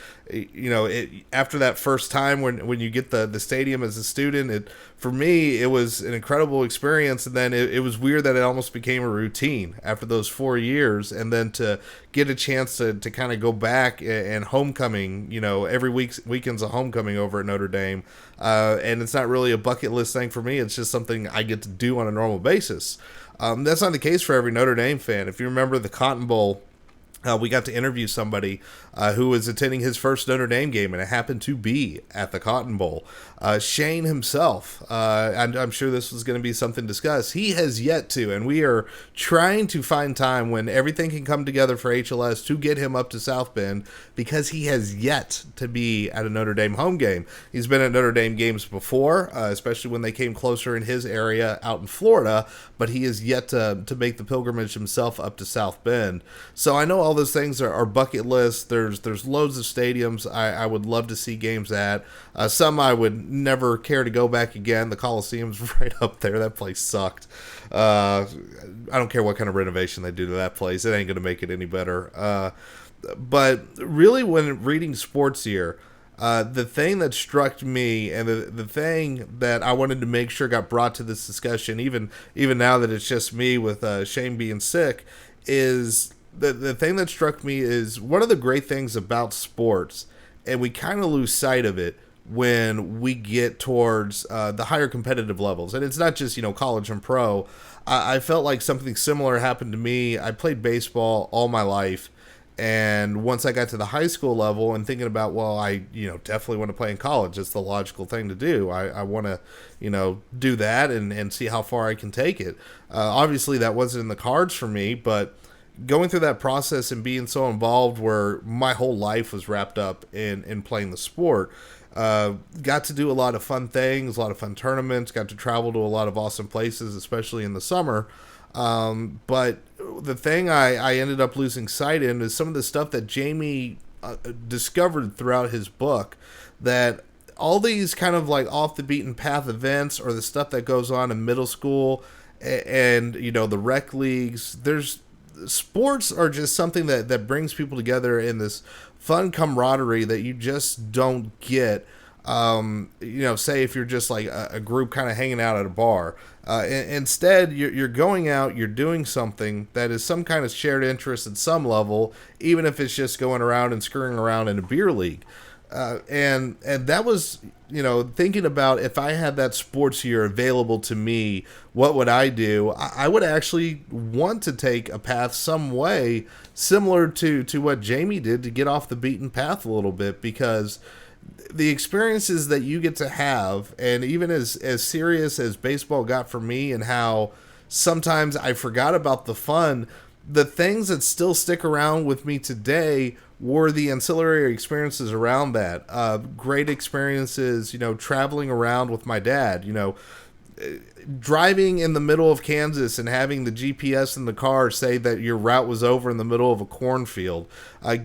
after that first time when you get the stadium as a student, for me it was an incredible experience. And then it was weird that it almost became a routine after those 4 years, and then to get a chance to kind of go back and homecoming, every weekend's a homecoming over at Notre Dame. And it's not really a bucket list thing for me. It's just something I get to do on a normal basis. That's not the case for every Notre Dame fan. If you remember the Cotton Bowl, we got to interview somebody who was attending his first Notre Dame game, and it happened to be at the Cotton Bowl. Shane himself, and I'm sure this was going to be something discussed, he has yet to, and we are trying to find time when everything can come together for HLS to get him up to South Bend, because he has yet to be at a Notre Dame home game. He's been at Notre Dame games before, especially when they came closer in his area out in Florida, but he is yet to make the pilgrimage himself up to South Bend. So I know all those things are bucket lists. There's loads of stadiums I would love to see games at. Some I would never care to go back again. The Coliseum's right up there. That place sucked. I don't care what kind of renovation they do to that place. It ain't going to make it any better. But really, when reading Sports Year, the thing that struck me, and the thing that I wanted to make sure got brought to this discussion, even now that it's just me with Shane being sick, is the thing that struck me is one of the great things about sports, and we kind of lose sight of it when we get towards the higher competitive levels. And it's not just, college and pro. I felt like something similar happened to me. I played baseball all my life. And once I got to the high school level and thinking about, well, I, definitely want to play in college. It's the logical thing to do. I want to, do that and see how far I can take it. Obviously, that wasn't in the cards for me, but going through that process and being so involved where my whole life was wrapped up in playing the sport, got to do a lot of fun things, a lot of fun tournaments, got to travel to a lot of awesome places, especially in the summer. But the thing I ended up losing sight in is some of the stuff that Jamie discovered throughout his book, that all these kind of like off the beaten path events, or the stuff that goes on in middle school and the rec leagues, sports are just something that brings people together in this fun camaraderie that you just don't get. Say if you're just like a group kind of hanging out at a bar. Instead, you're going out, you're doing something that is some kind of shared interest at some level, even if it's just going around and screwing around in a beer league. And that was, thinking about if I had that sports year available to me, what would I do? I would actually want to take a path some way similar to what Jamie did, to get off the beaten path a little bit, because the experiences that you get to have, and even as serious as baseball got for me, and how sometimes I forgot about the fun, the things that still stick around with me today were the ancillary experiences around that. Great experiences, traveling around with my dad, driving in the middle of Kansas and having the GPS in the car say that your route was over in the middle of a cornfield,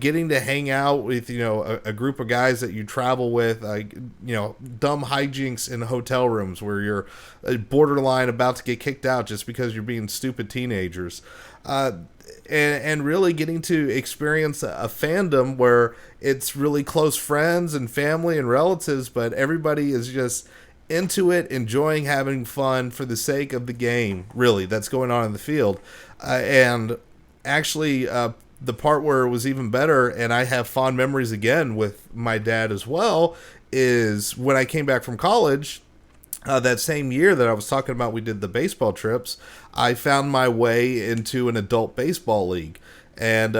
getting to hang out with, a group of guys that you travel with, dumb hijinks in hotel rooms where you're borderline about to get kicked out just because you're being stupid teenagers. And really getting to experience a fandom where it's really close friends and family and relatives, but everybody is just into it, enjoying having fun for the sake of the game, really, that's going on in the field. And actually, the part where it was even better, and I have fond memories again with my dad as well, is when I came back from college. That same year that I was talking about, we did the baseball trips, I found my way into an adult baseball league. And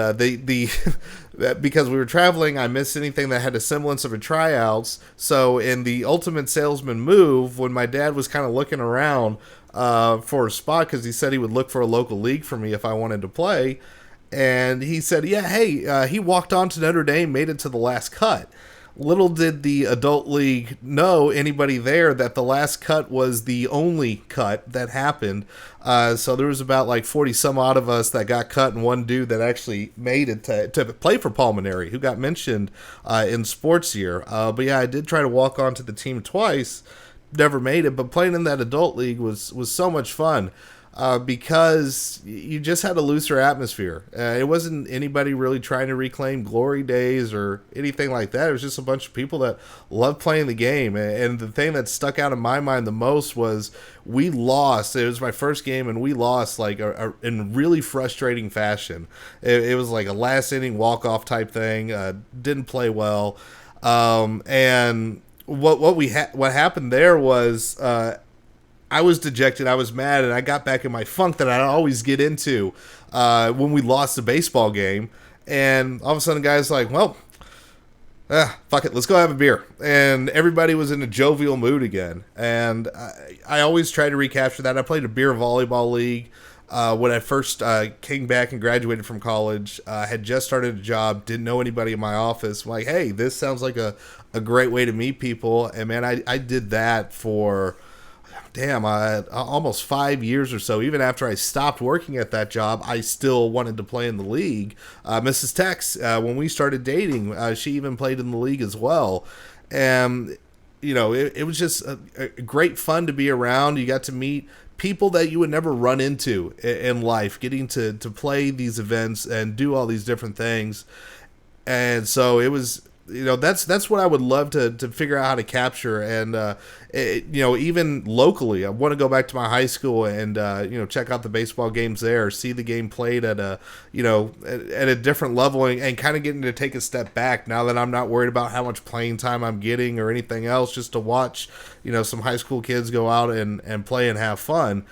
because we were traveling, I missed anything that had a semblance of a tryouts. So in the ultimate salesman move, when my dad was kind of looking around for a spot, because he said he would look for a local league for me if I wanted to play, and he said, yeah, hey, he walked on to Notre Dame, made it to the last cut. little did the adult league know, anybody there, that the last cut was the only cut that happened. So there was about like 40 some odd of us that got cut, and one dude that actually made it to play for Pulmonary, who got mentioned in Sports Year. But yeah, I did try to walk onto the team twice, never made it, but playing in that adult league was so much fun. Because you just had a looser atmosphere. It wasn't anybody really trying to reclaim glory days or anything like that. It was just a bunch of people that loved playing the game. And the thing that stuck out in my mind the most was we lost. It was my first game, and we lost like in really frustrating fashion. It was like a last inning walk-off type thing. Didn't play well. And what happened there was I was dejected, I was mad, and I got back in my funk that I always get into when we lost a baseball game. And all of a sudden, the guy's like, well, fuck it, let's go have a beer. And everybody was in a jovial mood again. And I always try to recapture that. I played a beer volleyball league when I first came back and graduated from college. Had just started a job, didn't know anybody in my office. I'm like, hey, this sounds like a great way to meet people. And man, I did that for almost 5 years or so. Even after I stopped working at that job, I still wanted to play in the league. Mrs. Tex, when we started dating, she even played in the league as well. And, you know, it was just a great fun to be around. You got to meet people that you would never run into in life, getting to play these events and do all these different things. And so it was... You know, that's what I would love to figure out how to capture. And, you know, even locally, I want to go back to my high school and, you know, check out the baseball games there, see the game played at a, you know, at a different level, and kind of getting to take a step back now that I'm not worried about how much playing time I'm getting or anything else, just to watch, you know, some high school kids go out and play and have fun.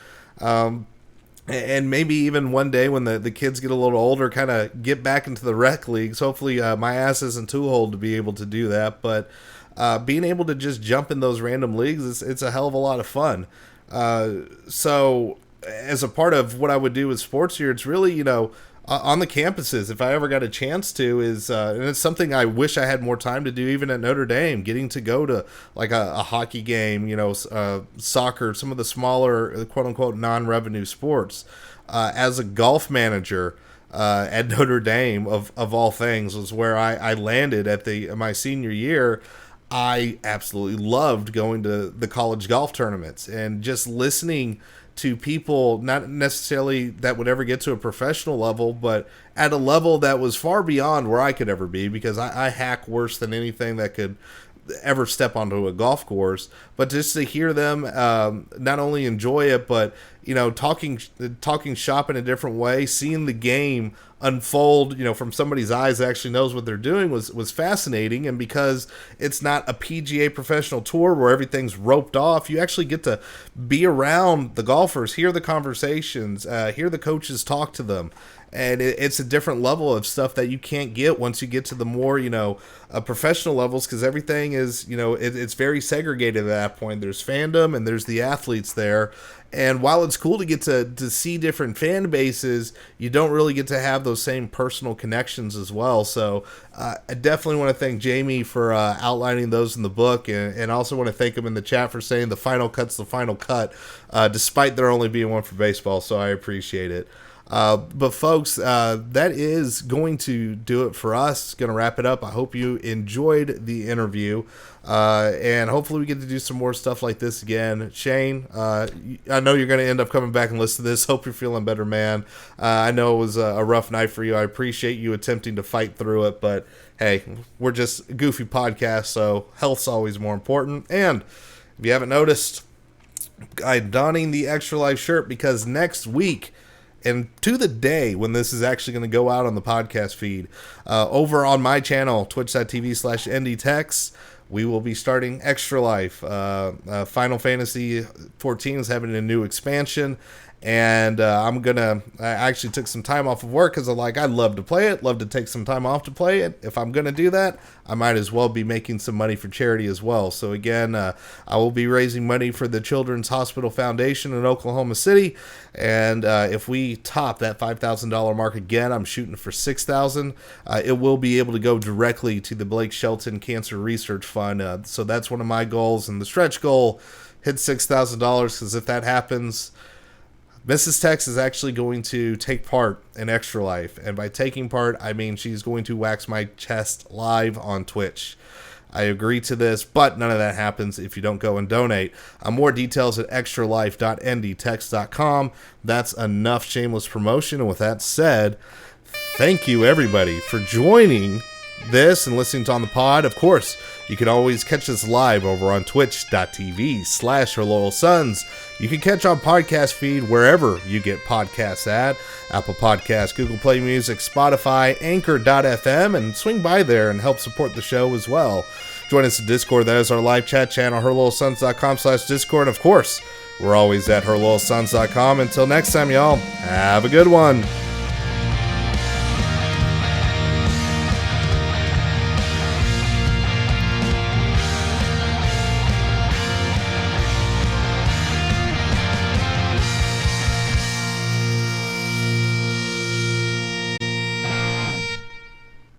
And maybe even one day when the kids get a little older, kind of get back into the rec leagues. Hopefully my ass isn't too old to be able to do that. But being able to just jump in those random leagues, it's a hell of a lot of fun. So as a part of what I would do with Sports Year, it's really, you know, on the campuses, if I ever got a chance to, is and it's something I wish I had more time to do, even at Notre Dame, getting to go to like a hockey game, you know, soccer, some of the smaller quote-unquote non-revenue sports. As a golf manager at Notre Dame, of all things, was where I landed at my senior year. I absolutely loved going to the college golf tournaments and just listening to people, not necessarily that would ever get to a professional level, but at a level that was far beyond where I could ever be, because I hack worse than anything that could ever step onto a golf course. But just to hear them not only enjoy it, but, you know, talking shop in a different way, seeing the game unfold, you know, from somebody's eyes that actually knows what they're doing was fascinating. And because it's not a PGA professional tour where everything's roped off, you actually get to be around the golfers, hear the conversations, hear the coaches talk to them. And it's a different level of stuff that you can't get once you get to the more, you know, professional levels, because everything is, you know, it's very segregated at that point. There's fandom and there's the athletes there. And while it's cool to get to see different fan bases, you don't really get to have those same personal connections as well. So I definitely want to thank Jamie for outlining those in the book, and also want to thank him in the chat for saying the final cut's the final cut, despite there only being one for baseball. So I appreciate it. But folks, that is going to do it for us. Going to wrap it up. I hope you enjoyed the interview, and hopefully we get to do some more stuff like this again. Shane, I know you're going to end up coming back and listen to this. Hope you're feeling better, man. I know it was a rough night for you. I appreciate you attempting to fight through it, but hey, we're just a goofy podcast, so health's always more important. And if you haven't noticed, I'm donning the Extra Life shirt, because next week, and to the day when this is actually going to go out on the podcast feed, over on my channel, twitch.tv/ndtex, we will be starting Extra Life. Final Fantasy 14 is having a new expansion, And I actually took some time off of work because I love to play it, love to take some time off to play it. If I'm going to do that, I might as well be making some money for charity as well. So again, I will be raising money for the Children's Hospital Foundation in Oklahoma City. And if we top that $5,000 mark again, I'm shooting for $6,000. It will be able to go directly to the Blake Shelton Cancer Research Fund. So that's one of my goals. And the stretch goal, hit $6,000, because if that happens, Mrs. Tex is actually going to take part in Extra Life. And by taking part, I mean she's going to wax my chest live on Twitch. I agree to this, but none of that happens if you don't go and donate. More details at extralife.ndtex.com. That's enough shameless promotion. And with that said, thank you everybody for joining this and listening to On the Pod. Of course, you can always catch us live over on twitch.tv/herloyalsons. You can catch our podcast feed wherever you get podcasts at: Apple Podcasts, Google Play Music, Spotify, Anchor.fm, and swing by there and help support the show as well. Join us in Discord. That is our live chat channel, herloyalsons.com/Discord. And of course, we're always at herloyalsons.com. Until next time, y'all, have a good one.